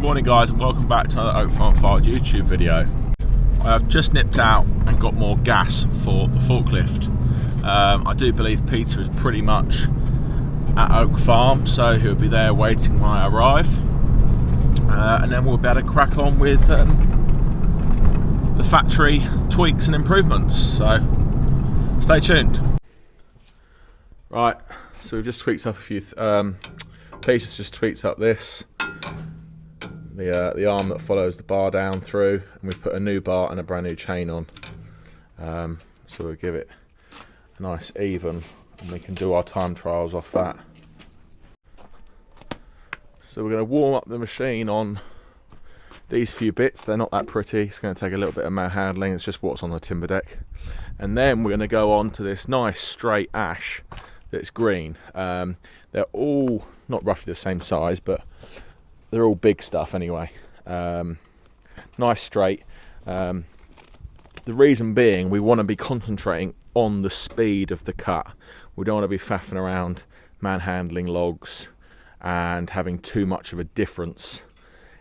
Good morning guys, and welcome back to another Oak Farm Firewood YouTube video. I have just nipped out and got more gas for the forklift. I do believe Peter is pretty much at Oak Farm, so he'll be there waiting when I arrive, and then we'll be able to crack on with the factory tweaks and improvements, so stay tuned. Right, so we've just tweaked up a few Peter's just tweaked up this, the arm that follows the bar down through, and we've put a new bar and a brand new chain on, so we'll give it a nice even, and we can do our time trials off that. So we're going to warm up the machine on these few bits. They're not that pretty, it's going to take a little bit of handling, it's just what's on the timber deck, and then we're going to go on to this nice straight ash that's green. They're all not roughly the same size, but they're all big stuff anyway. Nice straight. The reason being, we want to be concentrating on the speed of the cut. We don't want to be faffing around manhandling logs and having too much of a difference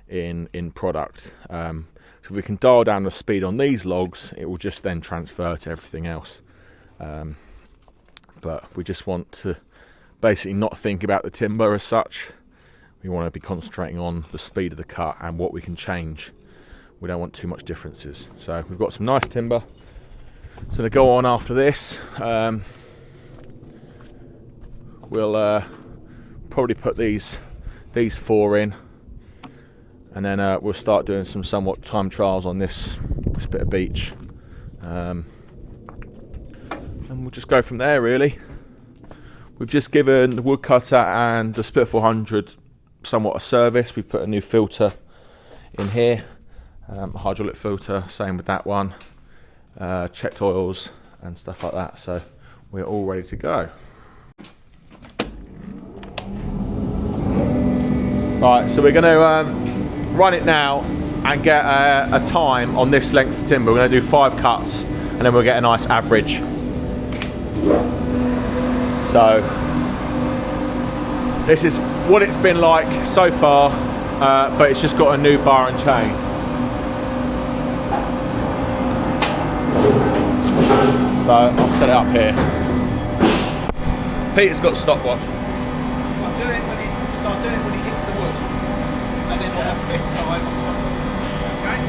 in product. So if we can dial down the speed on these logs, it will just then transfer to everything else. But we just want to basically not think about the timber as such. We want to be concentrating on the speed of the cut and what we can change. We don't want too much differences. So we've got some nice timber. So to go on after this, we'll probably put these four in, and then we'll start doing some somewhat time trials on this bit of beach, and we'll just go from there really. We've just given the woodcutter and the Split 400 somewhat a service. We've put a new filter in here, hydraulic filter, same with that one, checked oils and stuff like that, so we're all ready to go. Right, so we're going to run it now and get a time on this length of timber. We're going to do 5 cuts and then we'll get a nice average. So this is what it's been like so far, but it's just got a new bar and chain. So I'll set it up here. Peter's got a stopwatch. I'll do it when he hits the wood, and then on the 5th time I'll stop. Okay?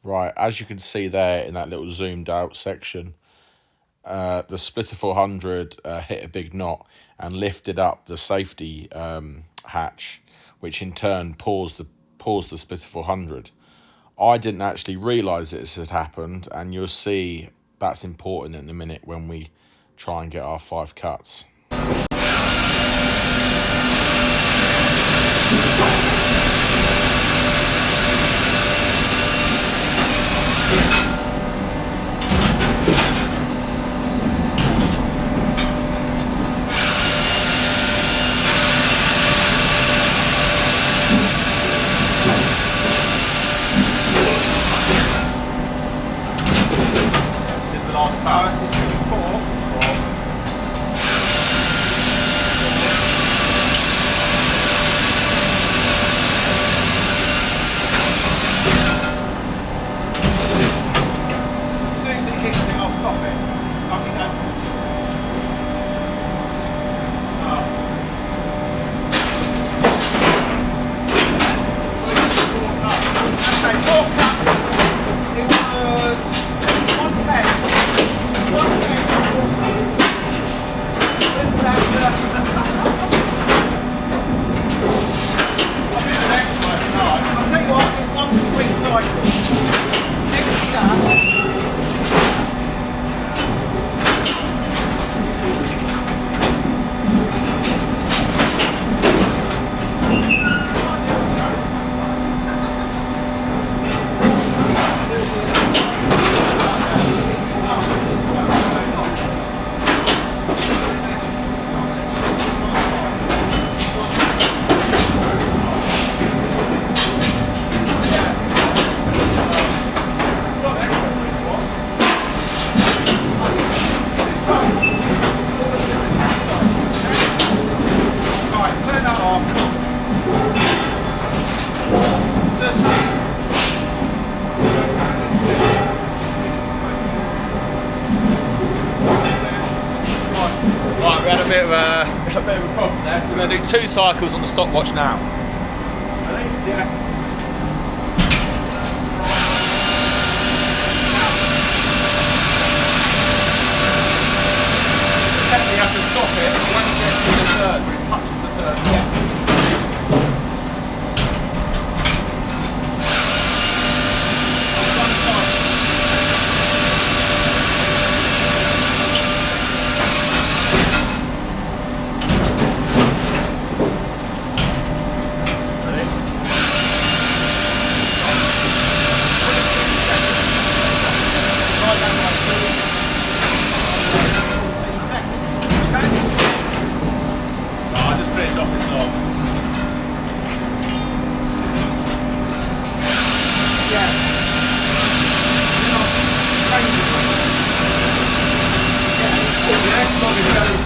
Right, as you can see there in that little zoomed out section, the Splitter 400 hit a big knot and lifted up the safety hatch, which in turn paused the Splitter 400. I didn't actually realise this had happened, and you'll see that's important in a minute when we try and get our 5 cuts. It was 110. bit of a problem there, so we're going to do 2 cycles on the stopwatch now. Ready? Yeah. You have to stop it when you get to the third, when it touches the third. Yeah.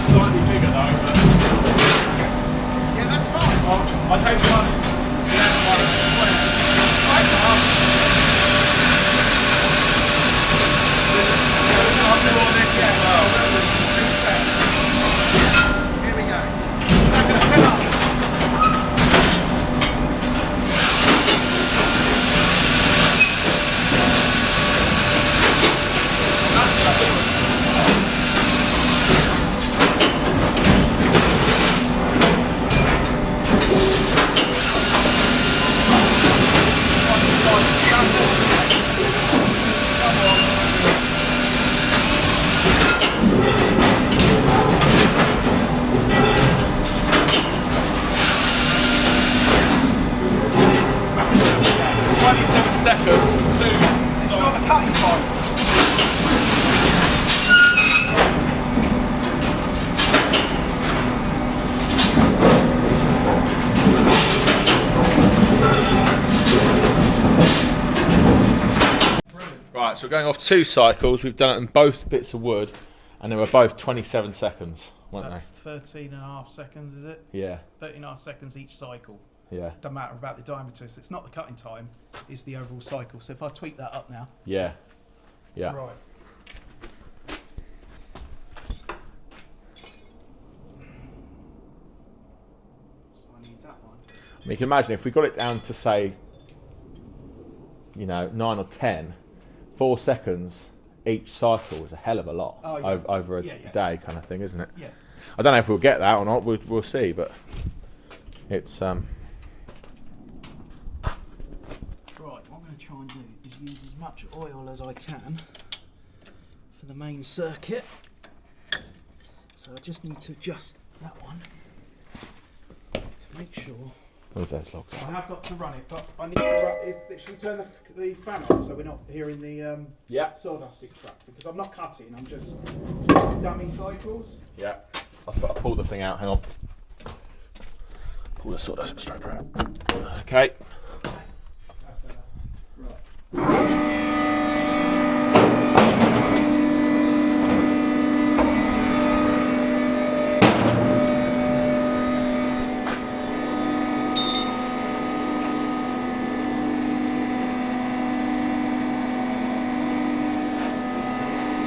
Slightly bigger though, but Yeah, that's fine. I'll take one. Yeah, one square. I'll do all this as well. Here we go. Is that going to fill up? Right, so we're going off 2 cycles. We've done it in both bits of wood, and they were both 27 seconds, weren't That's 13.5 seconds, is it? they? Yeah, 13.5 seconds each cycle. yeah, Doesn't matter about the diameter. So it's not the cutting time, it's the overall cycle. So if I tweak that up now. yeah, yeah. Right. So I need that one. I mean, you can imagine if we got it down to, say, you know, 9 or 10, 4 seconds each cycle is a hell of a lot over a day kind of thing, isn't it? Yeah. I don't know if we'll get that or not, we'll see, but it's... Right, what I'm going to try and do is use as much oil as I can for the main circuit. So I just need to adjust that one to make sure. Move those logs. I have got to run it, but I need to run. Should we turn the fan off so we're not hearing the sawdust extractor? Because I'm not cutting, I'm just dummy cycles. Yeah, I've got to pull the thing out, hang on. Pull the sawdust extractor out. Okay. That's better. Right.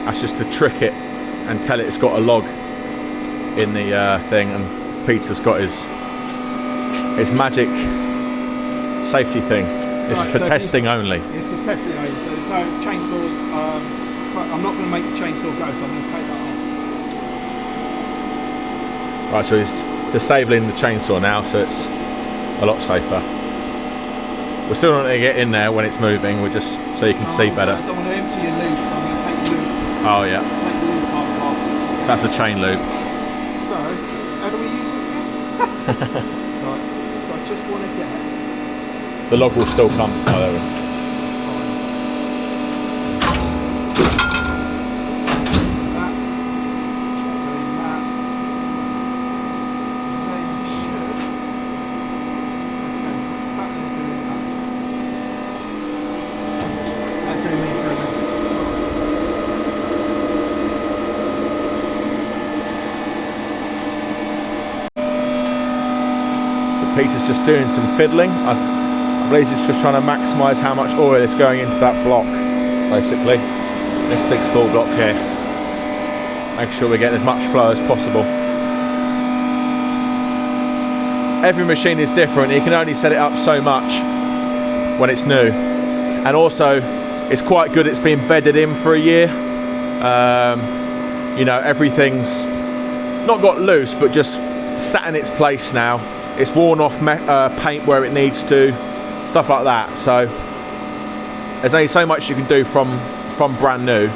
That's just to trick it and tell it it's got a log in the thing, and Peter's got his magic safety thing. This is for testing only. This is testing only, so there's no chainsaws. I'm not going to make the chainsaw go, so I'm going to take that off. Right, so he's disabling the chainsaw now, so it's a lot safer. We're still not going to get in there when it's moving, we're just so you can see better. I don't want to empty your loop, so I'm going to take the loop. Oh yeah. Take the loop part off. That's the chain loop. So, how do we use this again? Right, so I just want to get The log will still come. Oh, there we go. Peter's just doing some fiddling. I believe he's just trying to maximise how much oil is going into that block, basically. This big spool block here. Make sure we get as much flow as possible. every machine is different. You can only set it up so much when it's new, and also it's quite good it's been bedded in for a year. You know, everything's not got loose, but just sat in its place now. It's worn off paint where it needs to, stuff like that. So there's only so much you can do from brand new,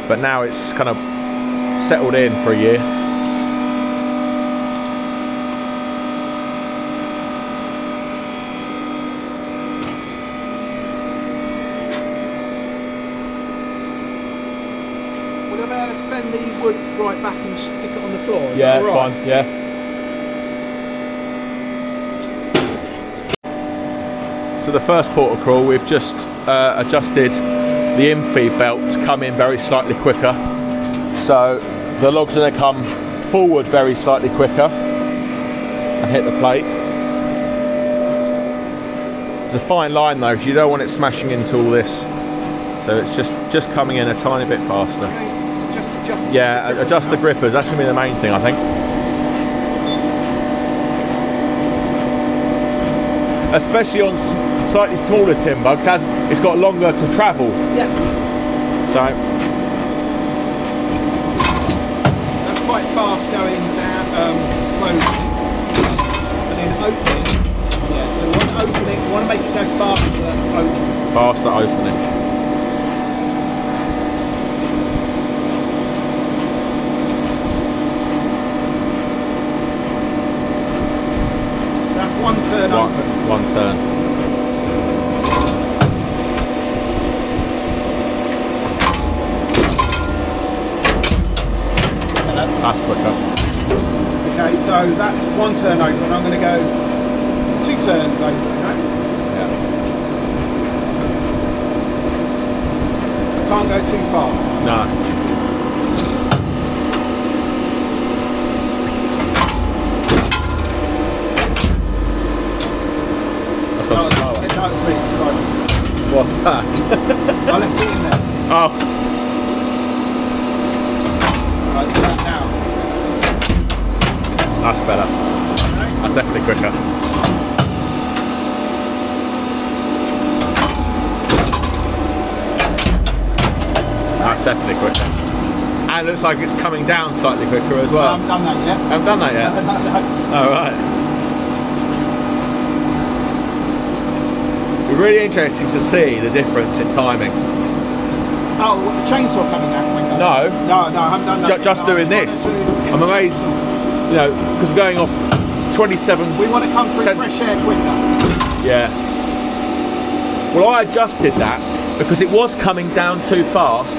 but now it's kind of settled in for a year. Would I be able to send the wood right back and stick it on the floor? Is Yeah, that all right? fine. Yeah. So the first port of call, we've just adjusted the infeed belt to come in very slightly quicker. So the log's going to come forward very slightly quicker and hit the plate. There's a fine line though, because you don't want it smashing into all this. So it's just coming in a tiny bit faster. Yeah, adjust the grippers. That's going to be the main thing, I think. Especially on slightly smaller timber, because it's got longer to travel. Yeah. So that's quite fast going down, closing, and then opening. Yeah. So you want to make it go faster opening. faster opening. One turn open. One turn. That's quicker. Okay, so that's one turn open. I'm going to go 2 turns open, right? Yeah. Can't go too fast. No. No, it's me, sorry. What's that? I left it in there. Oh. Right, so that now. That's better. Okay. That's definitely quicker. That's definitely quicker. And it looks like it's coming down slightly quicker as well. I haven't done that yet. Haven't done that yet? No. Oh, right. It's really interesting to see the difference in timing. Oh, what, the chainsaw coming out quicker? No. No, I haven't done that yet. Just No, doing this. I'm amazed, you know, because we're going off 27. We want to come through fresh air quicker. Yeah. Well, I adjusted that because it was coming down too fast,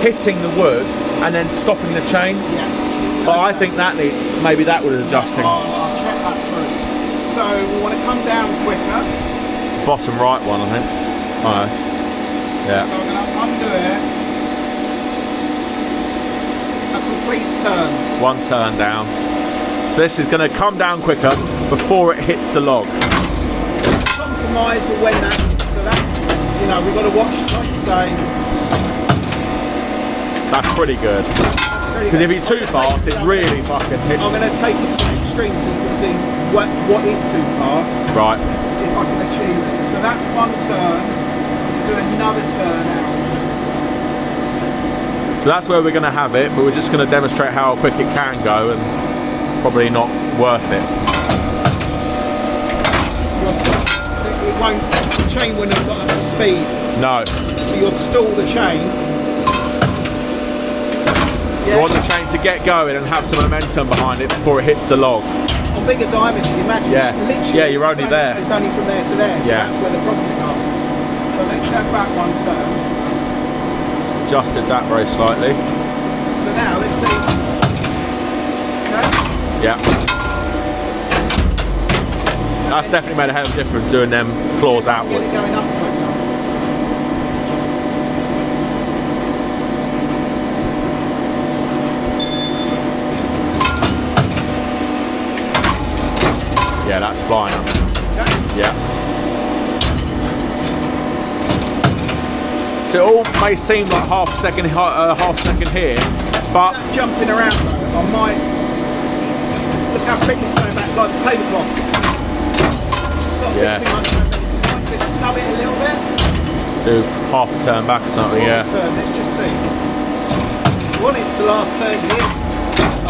hitting the wood and then stopping the chain. Yeah. But I think that maybe that was adjusting. I'll check that through. So we want to come down quicker. Bottom right one, I think. Oh, yeah. So we're going to undo it. A complete turn. One turn down. So this is going to come down quicker before it hits the log. Compromise of when that. So that's, you know, we've got to watch, like you say. That's pretty good. Because if you're too fast, it really fucking hits. I'm going to take it to the extreme so you can see what is too fast. Right. If I can achieve it. So that's one turn. Do another turn out. So that's where we're going to have it, but we're just going to demonstrate how quick it can go, and probably not worth it. It won't. The chain wouldn't have got up to speed. No. So you'll stall the chain. Yeah. You want the chain to get going and have some momentum behind it before it hits the log. On bigger diameter, you imagine. Yeah. Literally, Yeah, you're only there. It's only from there to there. So yeah. That's where the problem comes. So let's go back one turn. Adjusted that very slightly. So now let's see. Okay. Yeah. That's definitely made a hell of a difference doing them claws outward. Get it going up quicker. Yeah, that's flying up. Okay. Yeah. So it all may seem like half a second here, but jumping around though, I might look how quick it's going back like the tablecloth. It's got a bit too much momentum. You might just snub it a little bit. Do half a turn back or something, yeah. Turn, let's just see. You want it to last 30 years,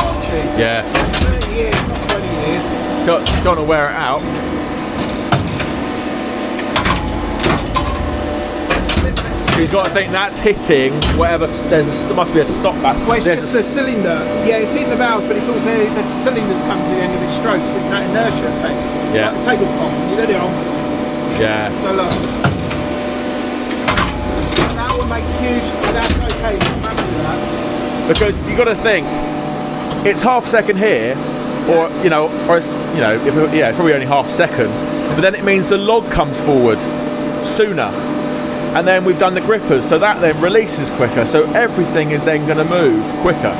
aren't you? Yeah. 30 years, not 20 years. Don't want to wear it out. So you've got to think that's hitting whatever, there must be a stop back. Well, it's just the cylinder. Yeah, it's hitting the valves, but it's also the cylinder's come to the end of its strokes. It's that inertia effect. Yeah. Like the tablecloth. You let it on. Yeah. So look. That will make huge. That's okay. I'm happy with that. Because you've got to think, it's half a second here, or you know, or it's probably only half a second. But then it means the log comes forward sooner. And then we've done the grippers, so that then releases quicker, so everything is then going to move quicker.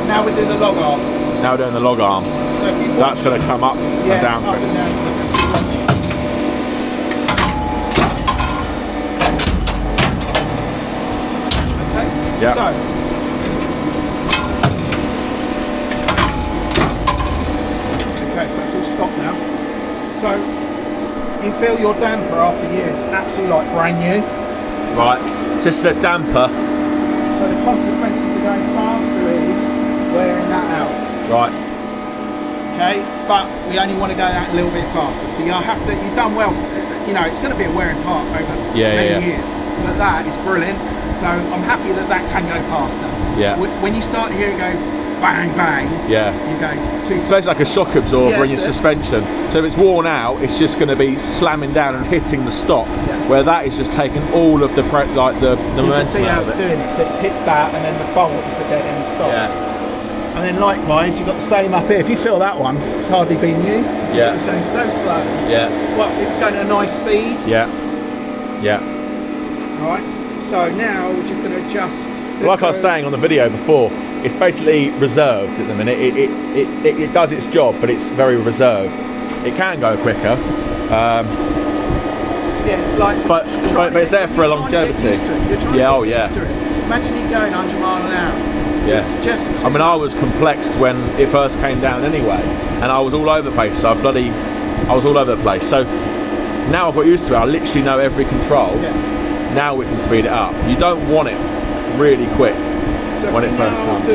Now we're doing the log arm. Now we're doing the log arm. So that's going to come up and down quicker. And down. Okay, yeah. So that's all stopped now. So you feel your damper after years absolutely like brand new. Right, just a damper. So the consequences of going faster is wearing that out. Right. Okay, but we only want to go that a little bit faster. So you'll have to, you've done well, you know, it's going to be a wearing part over many years. But that is brilliant. So I'm happy that that can go faster. Yeah. When you start to hear it go bang, bang, yeah, you go, it's too fast. It's like a shock absorber in your suspension. So if it's worn out, it's just going to be slamming down and hitting the stop. Yeah. Where that is just taking all of the momentum. You can see how it's doing it. So it hits that, and then the bolt is the dead end stop. Yeah. And then likewise, you've got the same up here. If you feel that one, it's hardly been used. Yeah. It was going so slow. Yeah. Well, it was going at a nice speed. Yeah. Yeah. All right. So now we're just going to adjust. Well, like I was saying on the video before, it's basically reserved at the minute. It does its job, but it's very reserved. It can go quicker. Yeah, it's like. But it's there for a longevity. Yeah. Oh yeah. Imagine it going 100 miles an hour. Yeah. It's just. I mean, I was complexed when it first came down anyway, and I was all over the place. So I was all over the place. So now I've got used to it. I literally know every control. Yeah. Now we can speed it up. You don't want it really quick when it first comes. To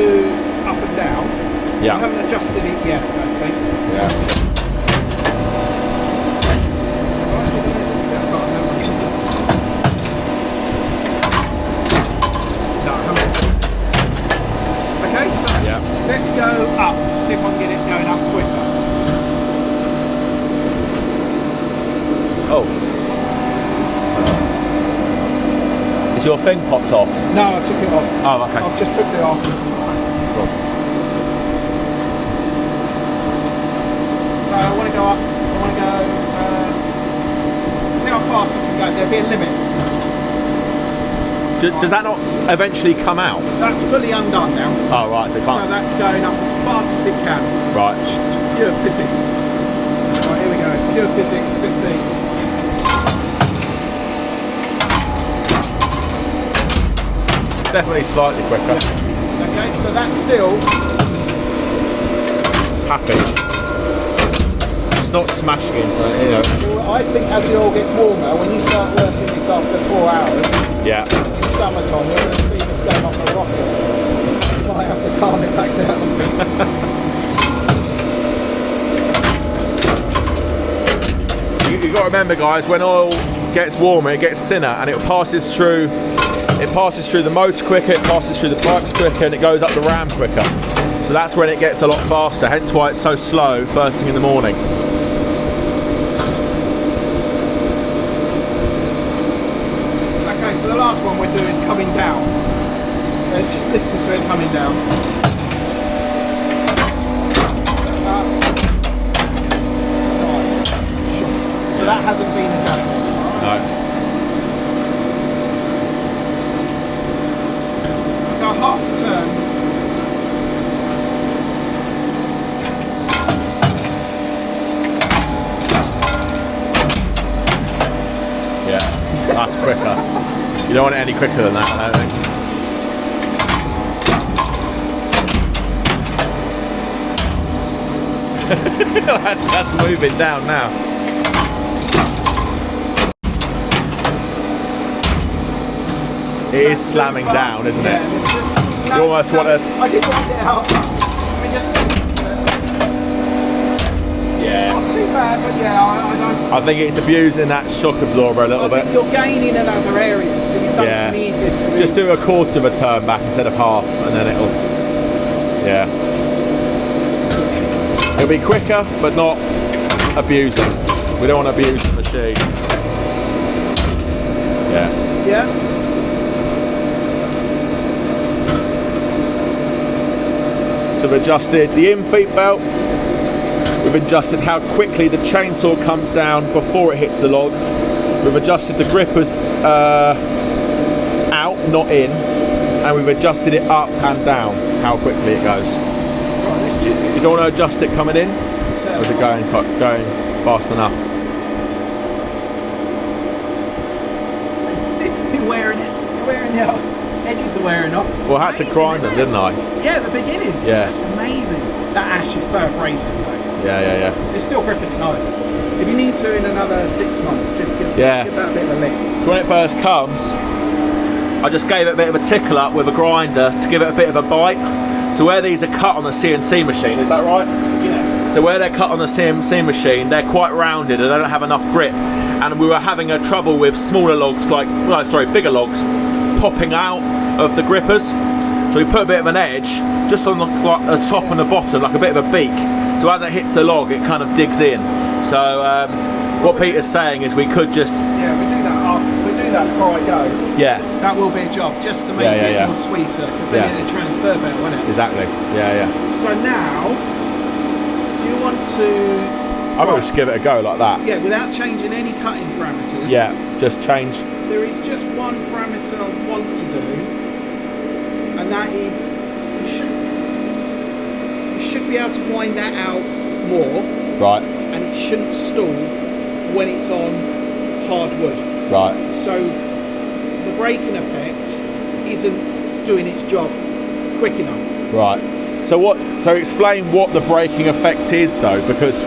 up and down. Yeah. I haven't adjusted it yet, I don't think. Yeah. Okay, so let's go up. See if I can get it going up quicker. Oh. Is your thing popped off? No, I took it off. Oh, okay. I've just took it off. Cool. So I want to go up. I want to go. See how fast I can go. There'll be a limit. Does that not eventually come out? That's fully undone now. Oh, right. So, so that's going up as fast as it can. Right. Pure physics. Right, here we go. Pure physics. Let's see. Definitely slightly quicker. Yeah. Okay, so that's still happy. It's not smashing, you know. Well, I think as the oil gets warmer, when you start working this after 4 hours, yeah, in summertime, you're going to see this going off a rocket. You might have to calm it back down. You've got to remember, guys, when oil gets warmer, it gets thinner, and it passes through the motor quicker, it passes through the pipes quicker, and it goes up the ram quicker. So that's when it gets a lot faster, hence why it's so slow first thing in the morning. Okay, so the last one we're doing is coming down. Let's just listen to it coming down. So that hasn't been adjusted. No. Go half a turn. Yeah, that's quicker. You don't want it any quicker than that, I don't think. that's moving down now. It is slamming down, isn't it? You almost want to... I did wind it out. I mean, just... Yeah. It's not too bad, but yeah, I don't... I think it's abusing that shock absorber a little bit. You're gaining in other areas, so you don't need this to be... Just do a quarter of a turn back instead of half, and then it'll... Yeah. It'll be quicker, but not abusing. We don't want to abuse the machine. Yeah. Yeah. So we've adjusted the in-feet belt. We've adjusted how quickly the chainsaw comes down before it hits the log. We've adjusted the grippers out, not in. And we've adjusted it up and down, how quickly it goes. You don't want to adjust it coming in? Or is it going fast enough? You're wearing it. You're wearing the edges are wearing off. Well, I had to grind them, didn't I? Yeah, at the beginning. Yeah. That's amazing. That ash is so abrasive though. Yeah. It's still gripping it nice. If you need to in another 6 months, just give that a bit of a lick. So when it first comes, I just gave it a bit of a tickle up with a grinder to give it a bit of a bite. So where these are cut on the CNC machine, is that right? Yeah. So where they're cut on the CNC machine, they're quite rounded and they don't have enough grip. And we were having a trouble with smaller logs, bigger logs, popping out of the grippers. So we put a bit of an edge just on the top and the bottom, like a bit of a beak. So as it hits the log, it kind of digs in. So what Peter's saying is we could just... Yeah, we do that after. We do that before I go. Yeah. That will be a job, just to make it more sweeter, because then it'll transfer better, won't it? Exactly. Yeah. So now, do you want to... I'm going to just give it a go like that. Yeah, without changing any cutting parameters. Yeah, just change. There is just one parameter I want to do, and that is you should be able to wind that out more. Right. And it shouldn't stall when it's on hard wood. Right. So the braking effect isn't doing its job quick enough. Right. So explain what the braking effect is though, because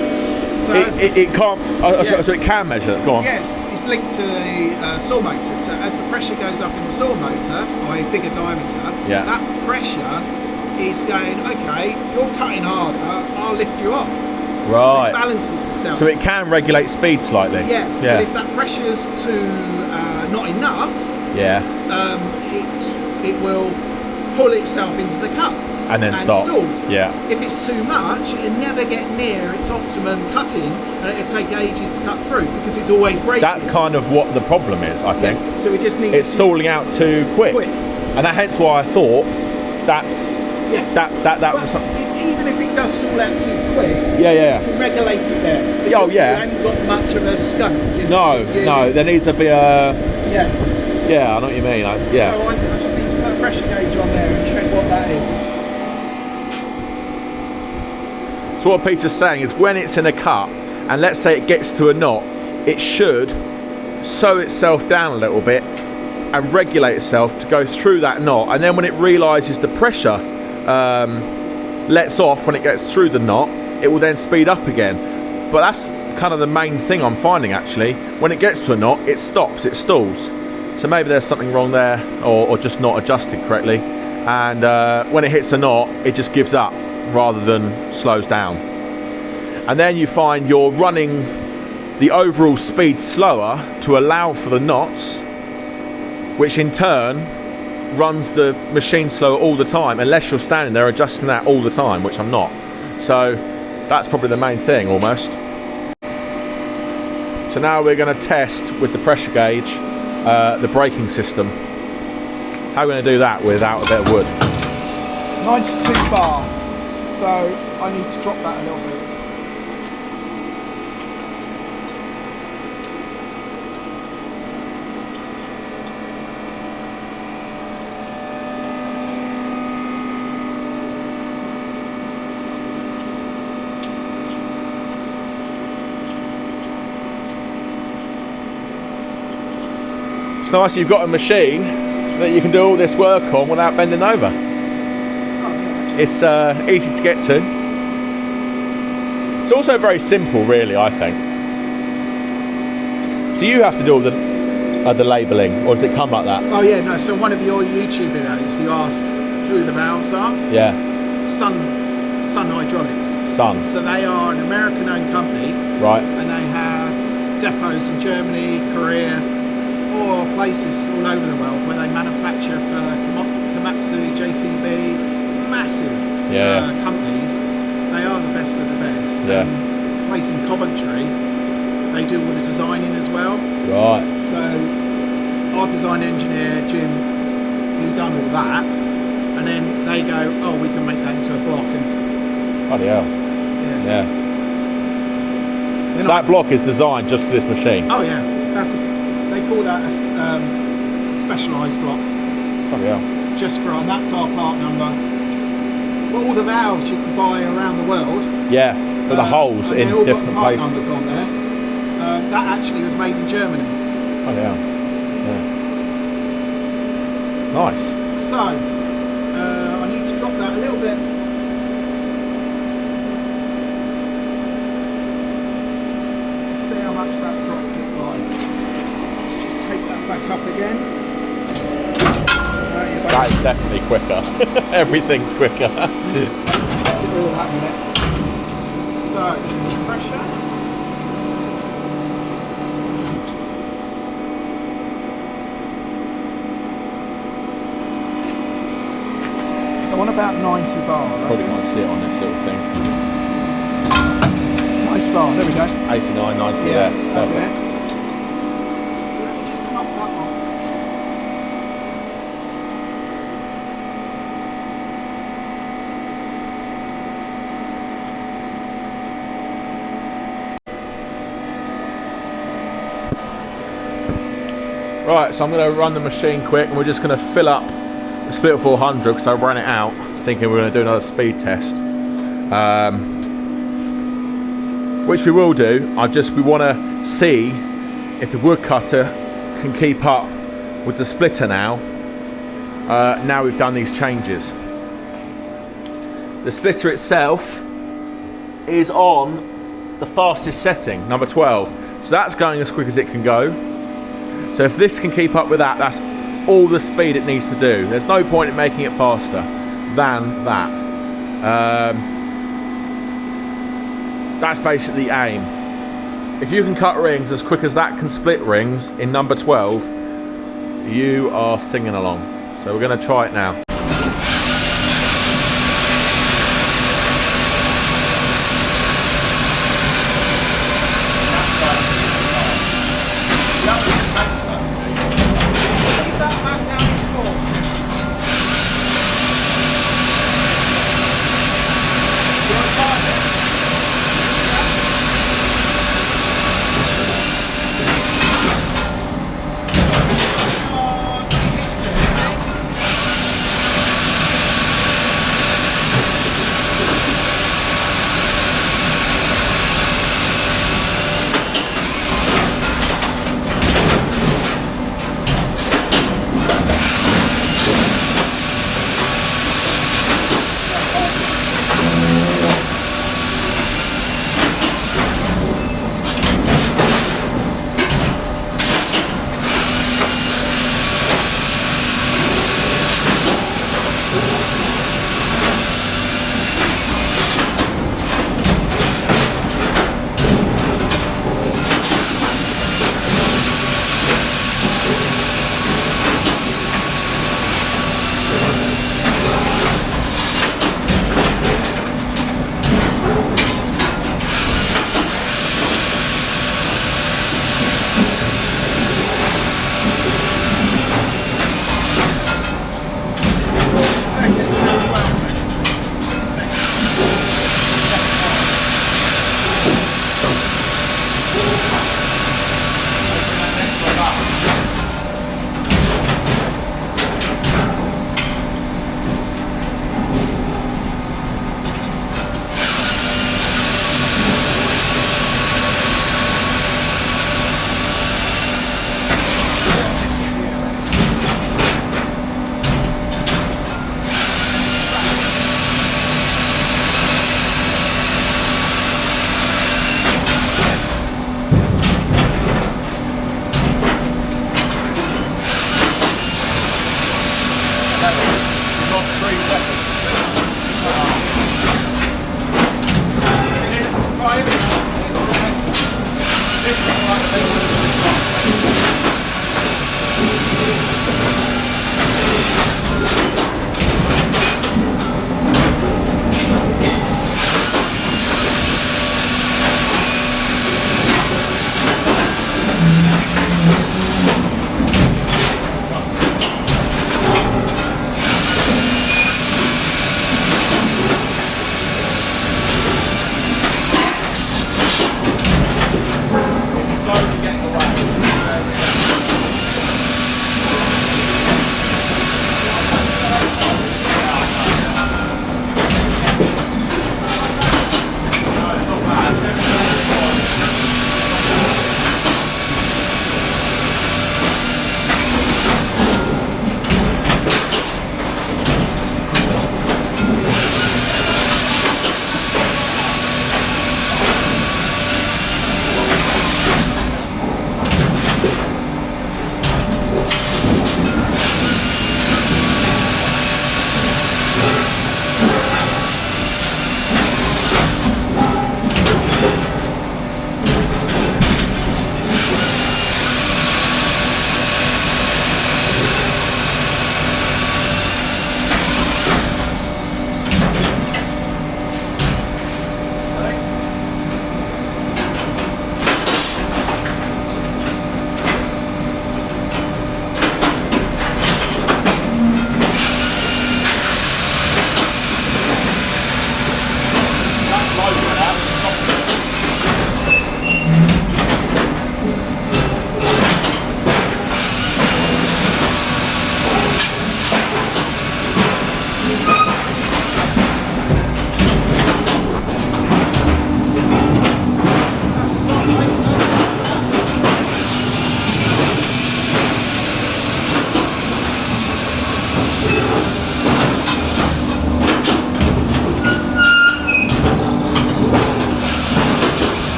it can't. So it can measure. Go on. Yes, it's linked to the saw motor. So as the pressure goes up in the saw motor, by a bigger diameter, that pressure is going. Okay, you're cutting harder. I'll lift you off. Right. So it balances itself. So it can regulate speed slightly. Yeah. But if that pressure's not enough, it will pull itself into the cut. And then stop. Stall. Yeah. If it's too much, it'll never get near its optimum cutting, and it'll take ages to cut through because it's always braking. That's kind of what the problem is, I think. Yeah. So we just need. It's stalling out too quick. And hence why I thought that's that was something. Even if it does stall out too quick, you can regulate it there. You haven't got much of a scope. No, there needs to be a. Yeah, I know what you mean. So I just need to put a pressure gauge on there and check what that is. So what Peter's saying is when it's in a cut, and let's say it gets to a knot, it should sew itself down a little bit and regulate itself to go through that knot. And then when it realises the pressure lets off when it gets through the knot, it will then speed up again. But that's kind of the main thing I'm finding actually. When it gets to a knot, it stops, it stalls. So maybe there's something wrong there, or just not adjusted correctly. And when it hits a knot, it just gives up rather than slows down. And then you find you're running the overall speed slower to allow for the knots, which in turn runs the machine slower all the time, unless you're standing there adjusting that all the time, which I'm not. So that's probably the main thing almost. So now we're going to test with the pressure gauge the braking system. How are we going to do that without a bit of wood? 92 bar. So I need to drop that a little bit. It's nice you've got a machine that you can do all this work on without bending over. It's easy to get to. It's also very simple, really, I think. Do you have to do all the labelling, or does it come like that? Oh yeah, no, so one of your YouTube videos, you asked who the valves are. Yeah. Sun Hydraulics. Sun. So they are an American-owned company. Right. And they have depots in Germany, Korea, or places all over the world where they manufacture for Komatsu, JCB, massive companies. They are the best of the best. Yeah. Place in Coventry, they do all the designing as well. Right. So our design engineer, Jim, he's done all that. And then they go, oh, we can make that into a block. And bloody hell. Yeah. So that block is designed just for this machine? Oh yeah. They call that a specialised block. Bloody hell. Just for, and that's our part number. Well, all the valves you can buy around the world. Yeah, but the holes in different part places. Numbers on there. That actually was made in Germany. Oh yeah. Nice. So, I need to drop that a little bit. Let's see how much that dropped it by. Let's just take that back up again. That is definitely quicker. Everything's quicker. Get rid of that minute. So, pressure. I want about 90 bar. Right? Probably might see it on this little thing. Nice bar, there we go. 89, 90, yeah. Perfect. Let me just knock that off. Right, so I'm going to run the machine quick and we're just going to fill up the split 400 because I ran it out thinking we were going to do another speed test. Which we will do. We want to see if the woodcutter can keep up with the splitter now. Now we've done these changes. The splitter itself is on the fastest setting, number 12. So that's going as quick as it can go. So if this can keep up with that, that's all the speed it needs to do. There's no point in making it faster than that. That's basically the aim. If you can cut rings as quick as that can split rings in number 12, you are singing along. So we're going to try it now. Not 3 seconds. This is 5. This is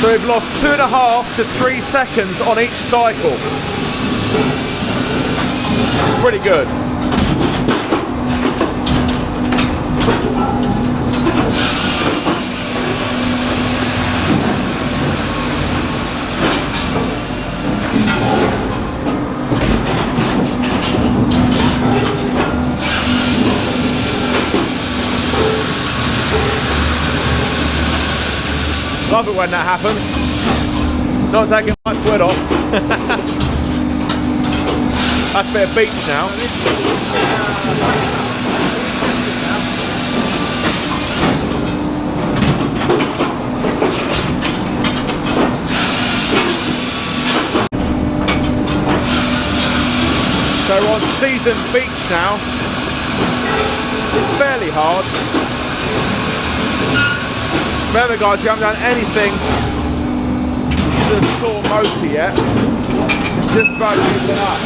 So we've lost 2.5 to 3 seconds on each cycle. Pretty good. Love it when that happens. Not taking my foot off. That's a bit of beach now. So we're on seasoned beach now. It's fairly hard. Remember guys, we haven't done anything to the sore motor yet. It's just about using up.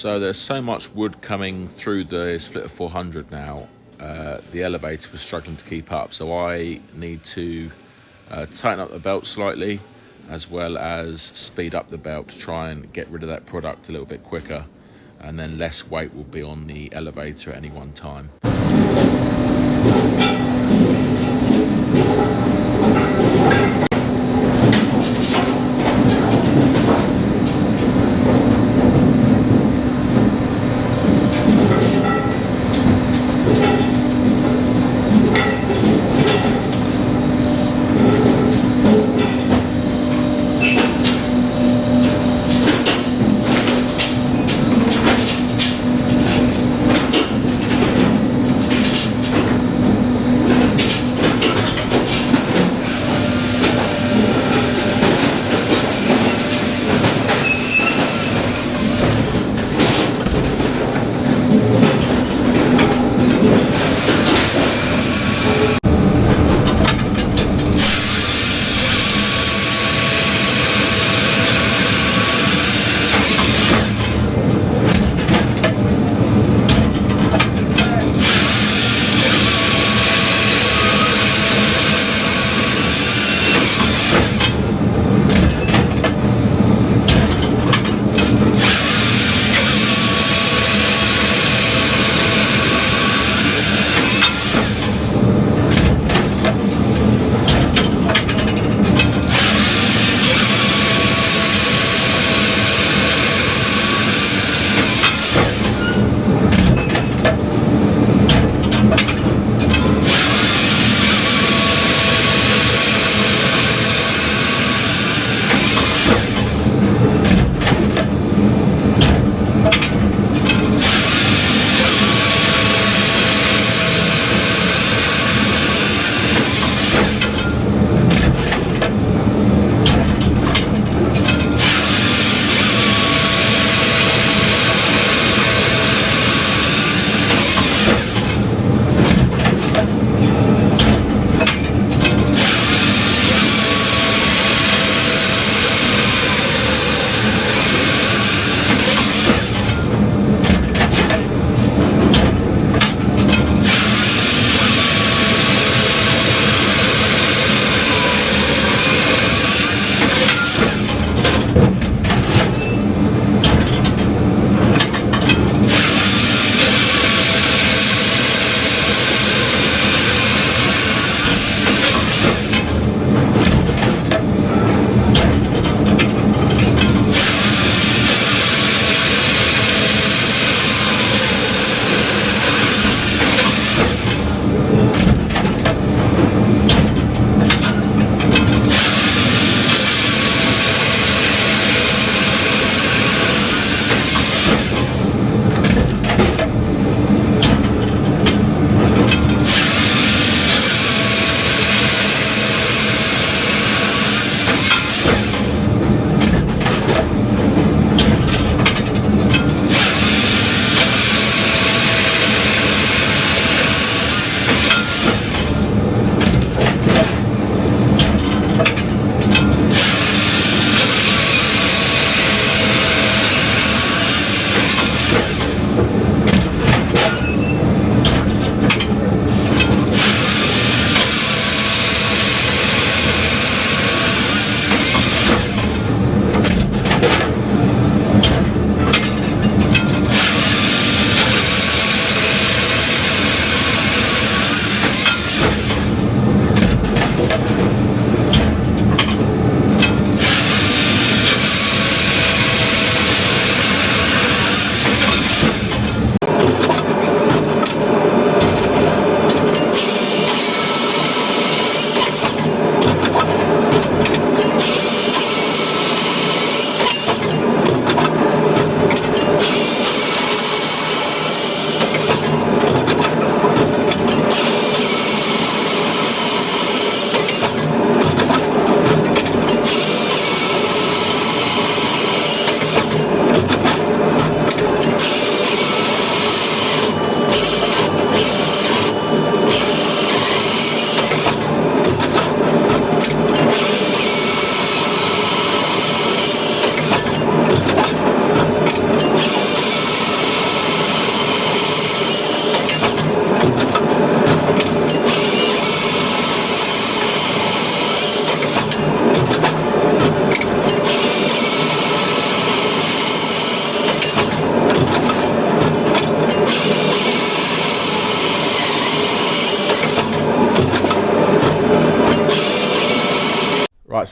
So there's so much wood coming through the Splitter 400 now, the elevator was struggling to keep up, so I need to tighten up the belt slightly, as well as speed up the belt to try and get rid of that product a little bit quicker, and then less weight will be on the elevator at any one time.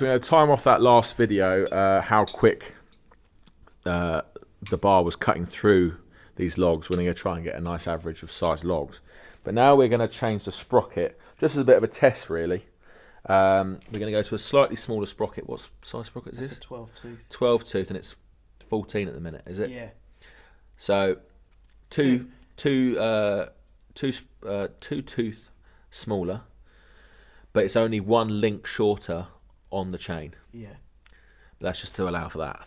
so we're going to time off that last video, how quick the bar was cutting through these logs. We're going to try and get a nice average of size logs. But now we're going to change the sprocket, just as a bit of a test really. We're going to go to a slightly smaller sprocket. What size sprocket is this? It's a 12 tooth. 12 tooth, and it's 14 at the minute, is it? Yeah. So two tooth smaller, but it's only one link shorter on the chain. Yeah. But that's just to allow for that.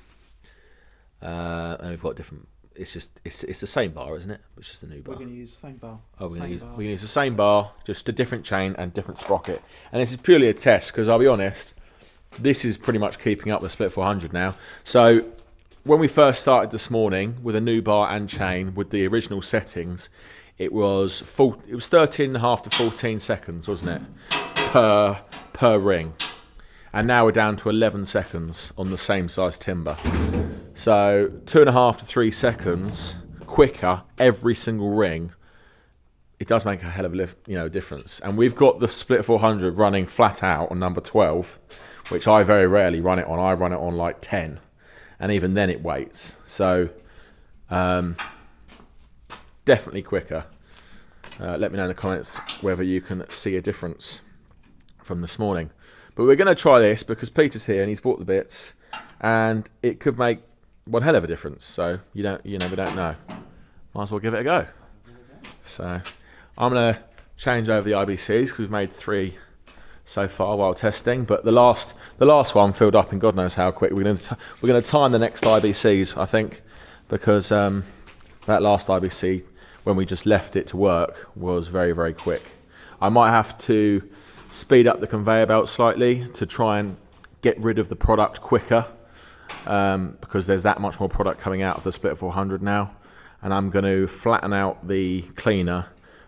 And we've got different. It's the same bar, isn't it? It's just a new bar. We're going to use the same bar. Oh, we're going to use the same bar, just a different chain and different sprocket. And this is purely a test, because I'll be honest, this is pretty much keeping up with Split 400 now. So when we first started this morning with a new bar and chain with the original settings, it was 13.5 to 14 seconds, wasn't it, per ring. And now we're down to 11 seconds on the same size timber. So 2.5 to 3 seconds quicker every single ring. It does make a hell of a difference. And we've got the Split 400 running flat out on number 12, which I very rarely run it on. I run it on like 10, and even then it waits. So definitely quicker. Let me know in the comments whether you can see a difference from this morning. But we're going to try this because Peter's here and he's bought the bits, and it could make one hell of a difference. So we don't know. Might as well give it a go. So I'm going to change over the IBCs because we've made 3 so far while testing. But the last one filled up in God knows how quick. We're going to time the next IBCs, I think, because that last IBC, when we just left it to work, was very, very quick. I might have to speed up the conveyor belt slightly to try and get rid of the product quicker, because there's that much more product coming out of the Split 400 now. And I'm going to flatten out the cleaner,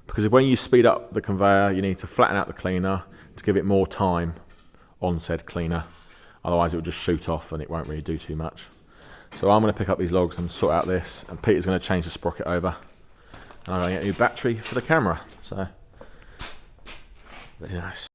because when you speed up the conveyor, you need to flatten out the cleaner to give it more time on said cleaner. Otherwise it will just shoot off and it won't really do too much. So I'm going to pick up these logs and sort out this, and Peter's going to change the sprocket over, and I'm going to get a new battery for the camera. So really nice.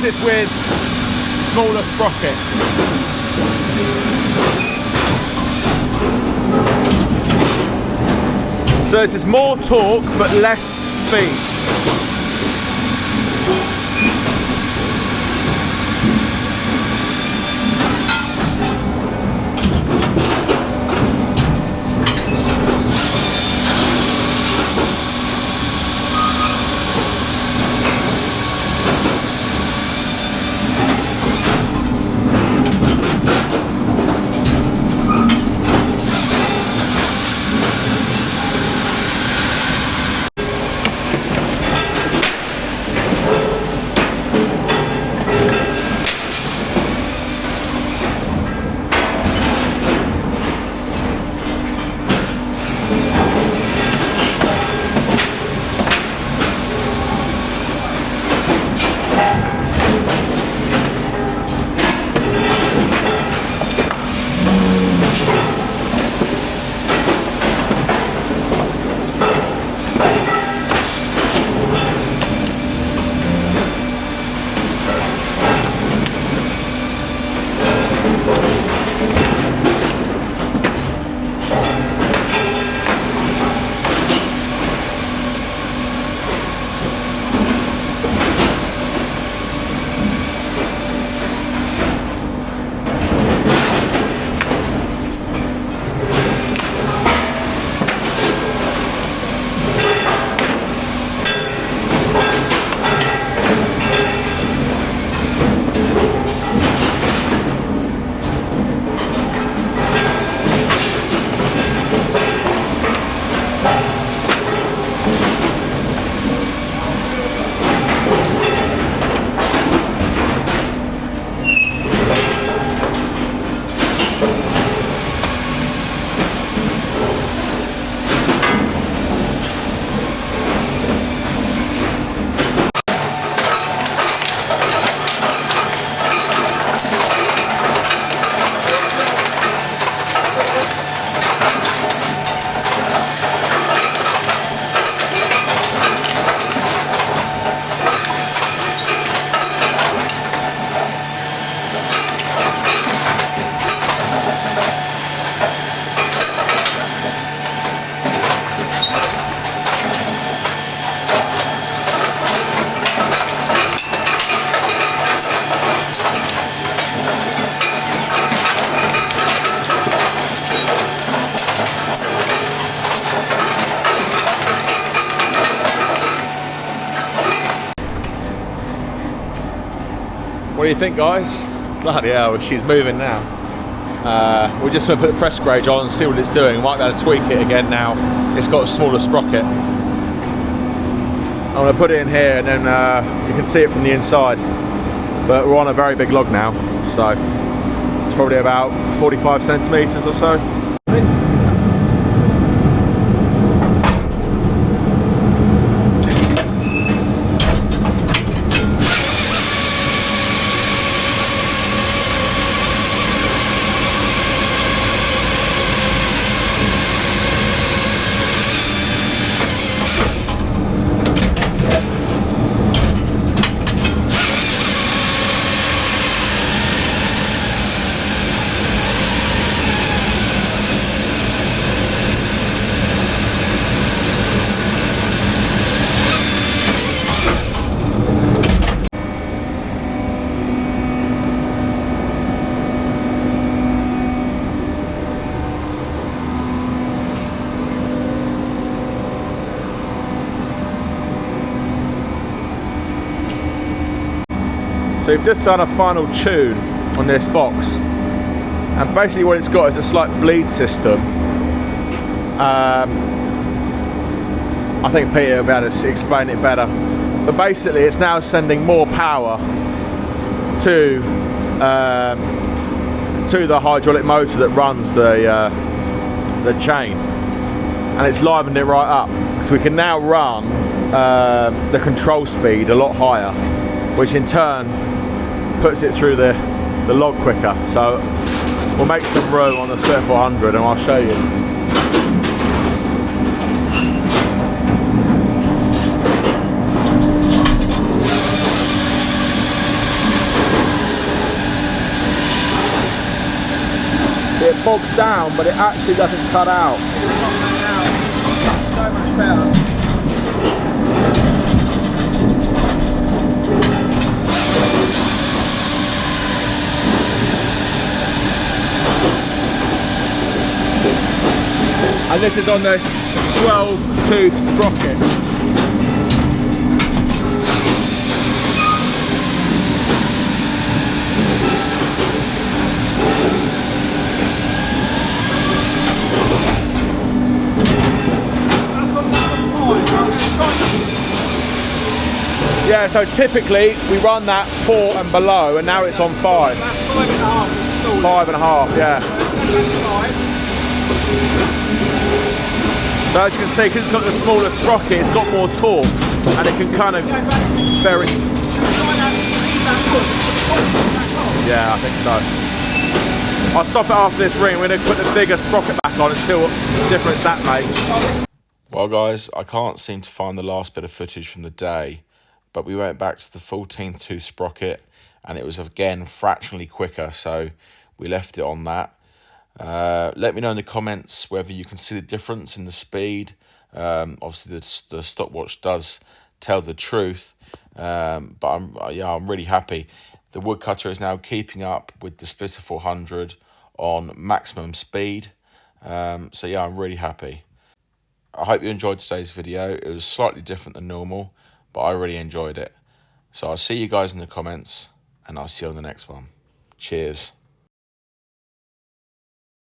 suppose it's with smaller sprocket. So this is more torque but less speed. What do you think, guys? Bloody hell, she's moving now. We're just going to put the press gauge on and see what it's doing. We might be able to tweak it again now. It's got a smaller sprocket. I'm going to put it in here and then you can see it from the inside. But we're on a very big log now, so it's probably about 45 centimetres or so. So we've just done a final tune on this box, and basically what it's got is a slight bleed system. I think Peter will be able to explain it better, but basically it's now sending more power to the hydraulic motor that runs the chain, and it's livened it right up, so we can now run the control speed a lot higher, which in turn puts it through the log quicker. So we'll make some room on the Split 400 and I'll show you. it bogs down, but it actually doesn't cut out. So much better. And this is on the 12-tooth sprocket. Yeah, so typically we run that 4 and below, and now it's on 5. That's 5.5. 5.5, yeah. So as you can see, because it's got the smaller sprocket, it's got more torque, and it can kind of very... Yeah, I think so. I'll stop it after this ring. We're going to put the bigger sprocket back on and see what difference that makes. Well guys, I can't seem to find the last bit of footage from the day, but we went back to the 14th tooth sprocket and it was again fractionally quicker, so we left it on that. Let me know in the comments whether you can see the difference in the speed. Obviously the stopwatch does tell the truth, but I'm really happy. The woodcutter is now keeping up with the Splitter 400 on maximum speed, so yeah, I'm really happy. I hope you enjoyed today's video. It was slightly different than normal, but I really enjoyed it. So I'll see you guys in the comments, and I'll see you on the next one. Cheers.